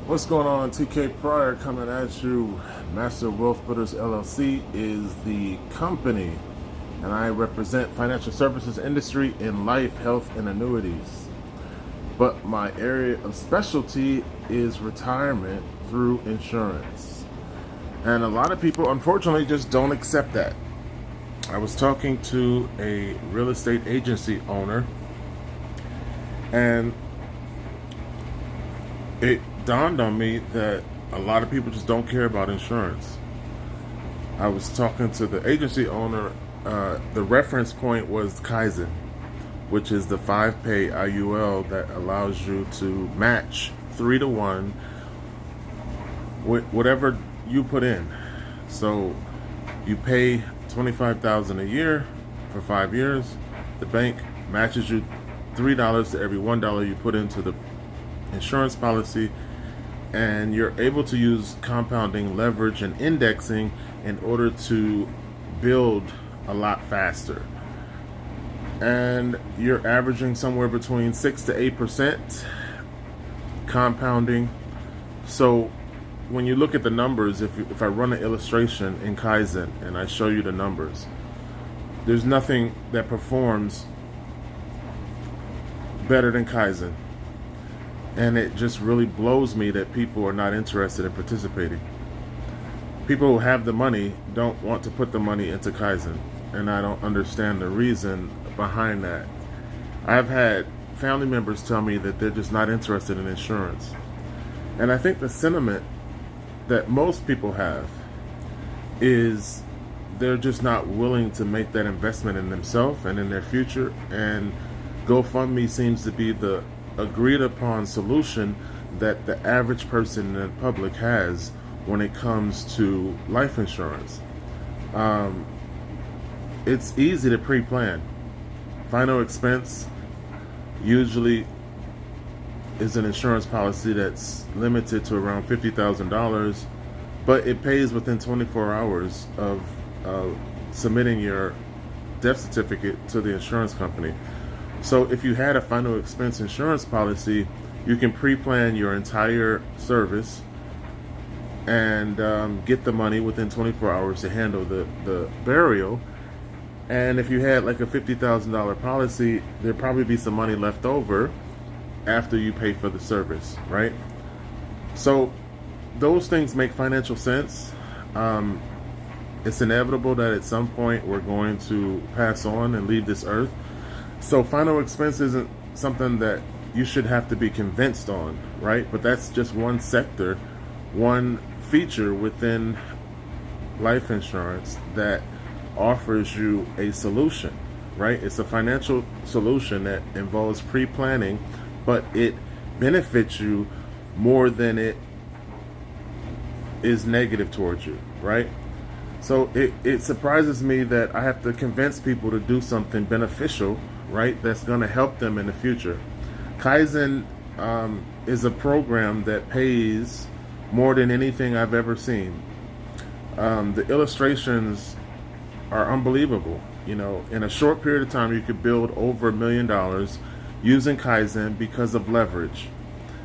What's going on? TK Pryor coming at you. Master Wealth Builders LLC is the company, and I represent financial services industry in life, health, and annuities. But my area of specialty is retirement through insurance. And a lot of people, unfortunately, just don't accept that. I was talking to a real estate agency owner, and it dawned on me that a lot of people just don't care about insurance. I was talking to the agency owner. The reference point was Kaizen, which is the 5-pay IUL that allows you to match 3-to-1 with whatever you put in. So you pay $25,000 a year for 5 years. The bank matches you $3 to every $1 you put into the insurance policy, and you're able to use compounding, leverage, and indexing in order to build a lot faster. And you're averaging somewhere between 6 to 8% compounding. So when you look at the numbers, if I run an illustration in Kaizen and I show you the numbers, there's nothing that performs better than Kaizen. And it just really blows me that people are not interested in participating. People who have the money don't want to put the money into Kaizen, and I don't understand the reason behind that. I've had family members tell me that they're just not interested in insurance. And I think the sentiment that most people have is they're just not willing to make that investment in themselves and in their future, and GoFundMe seems to be the agreed upon solution that the average person in the public has when it comes to life insurance. It's easy to pre-plan. Final expense usually is an insurance policy that's limited to around $50,000, but it pays within 24 hours of submitting your death certificate to the insurance company. So if you had a final expense insurance policy, you can pre-plan your entire service and get the money within 24 hours to handle the burial. And if you had like a $50,000 policy, there'd probably be some money left over after you pay for the service, right? So those things make financial sense. It's inevitable that at some point we're going to pass on and leave this earth. So final expense isn't something that you should have to be convinced on, right? But that's just one sector, one feature within life insurance that offers you a solution, right? It's a financial solution that involves pre-planning, but it benefits you more than it is negative towards you, right? So it surprises me that I have to convince people to do something beneficial, right, that's going to help them in the future. Kaizen is a program that pays more than anything I've ever seen. The illustrations are unbelievable. You know, in a short period of time, you could build over $1 million using Kaizen because of leverage.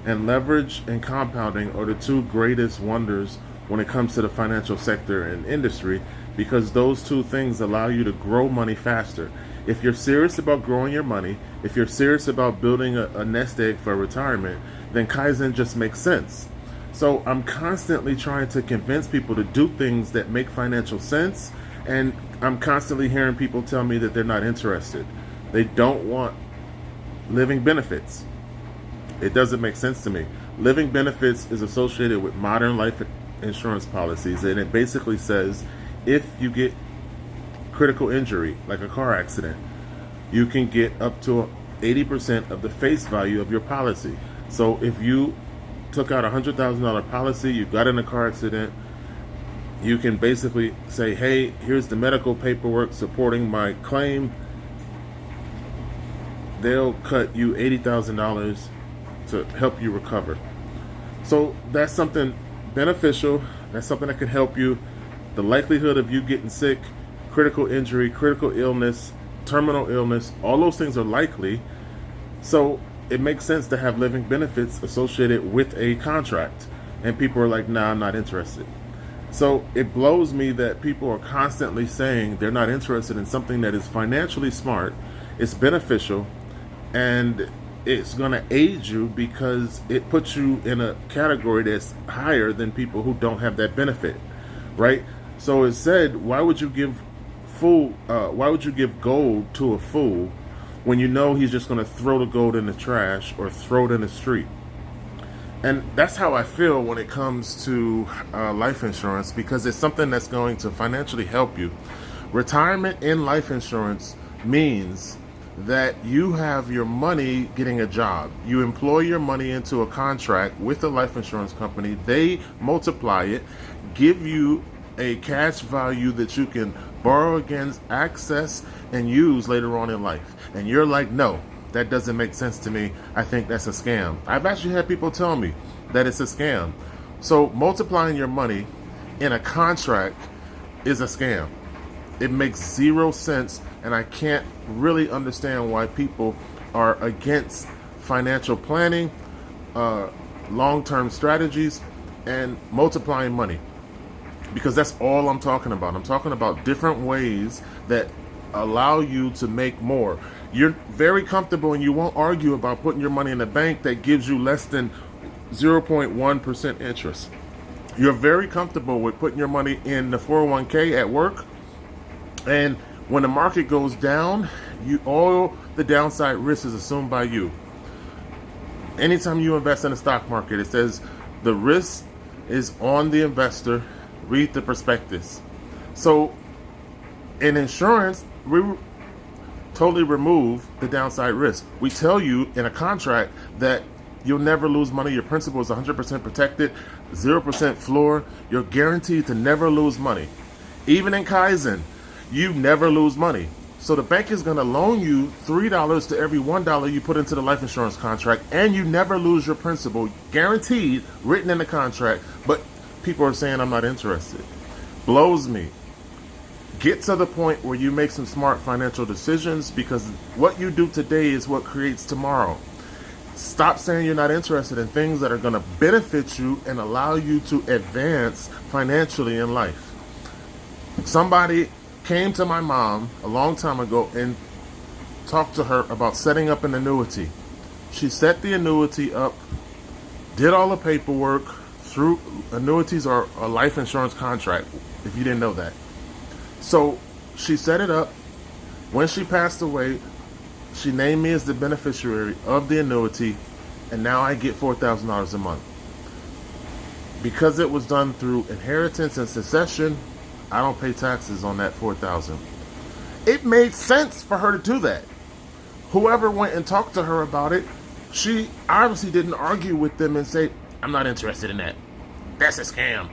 And leverage and compounding are the two greatest wonders when it comes to the financial sector and industry, because those two things allow you to grow money faster. If you're serious about growing your money, if you're serious about building a nest egg for retirement, then Kaizen just makes sense. So I'm constantly trying to convince people to do things that make financial sense, and I'm constantly hearing people tell me that they're not interested. They don't want living benefits. It doesn't make sense to me. Living benefits is associated with modern life insurance policies, and it basically says if you get critical injury, like a car accident, you can get up to 80% of the face value of your policy. So if you took out a $100,000 policy, you got in a car accident, you can basically say, hey, here's the medical paperwork supporting my claim. They'll cut you $80,000 to help you recover. So that's something beneficial. That's something that can help you. The likelihood of you getting sick, critical injury, critical illness, terminal illness, all those things are likely. So it makes sense to have living benefits associated with a contract. And people are like, nah, I'm not interested. So it blows me that people are constantly saying they're not interested in something that is financially smart, it's beneficial, and it's going to aid you because it puts you in a category that's higher than people who don't have that benefit, right? So it said, why would you give gold to a fool when you know he's just going to throw the gold in the trash or throw it in the street? And that's how I feel when it comes to life insurance, because it's something that's going to financially help you. Retirement in life insurance means that you have your money getting a job. You employ your money into a contract with a life insurance company. They multiply it, give you a cash value that you can borrow against, access, and use later on in life. And you're like, no, that doesn't make sense to me. I think that's a scam. I've actually had people tell me that it's a scam. So multiplying your money in a contract is a scam. It makes zero sense, and I can't really understand why people are against financial planning, long-term strategies, and multiplying money. Because that's all I'm talking about. I'm talking about different ways that allow you to make more. You're very comfortable and you won't argue about putting your money in a bank that gives you less than 0.1% interest. You're very comfortable with putting your money in the 401k at work, and when the market goes down, all the downside risk is assumed by you. Anytime you invest in the stock market, it says the risk is on the investor. Read the prospectus. So in insurance, we totally remove the downside risk. We tell you in a contract that you'll never lose money. Your principal is 100% protected, 0% floor. You're guaranteed to never lose money. Even in Kaizen, you never lose money. So the bank is going to loan you $3 to every $1 you put into the life insurance contract, and you never lose your principal, guaranteed, written in the contract. But people are saying I'm not interested. Blows me. Get to the point where you make some smart financial decisions, because what you do today is what creates tomorrow. Stop saying you're not interested in things that are going to benefit you and allow you to advance financially in life. Somebody came to my mom a long time ago and talked to her about setting up an annuity. She set the annuity up, did all the paperwork. Through annuities are a life insurance contract, if you didn't know that. So she set it up. When she passed away, she named me as the beneficiary of the annuity, and now I get $4,000 a month. Because it was done through inheritance and succession, I don't pay taxes on that $4,000. It made sense for her to do that. Whoever went and talked to her about it, she obviously didn't argue with them and say, I'm not interested in that. That's a scam.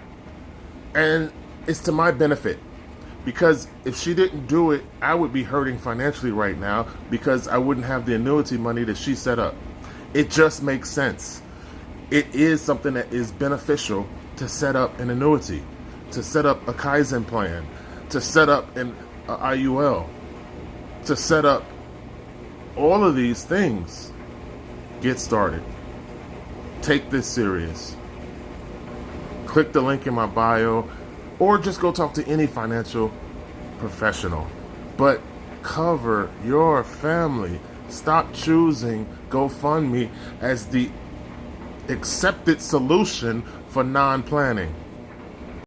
And it's to my benefit. Because if she didn't do it, I would be hurting financially right now, because I wouldn't have the annuity money that she set up. It just makes sense. It is something that is beneficial to set up an annuity, to set up a Kaizen plan, to set up an IUL, to set up all of these things. Get started. Take this serious. Click the link in my bio, or just go talk to any financial professional. But cover your family. Stop choosing GoFundMe as the accepted solution for non-planning.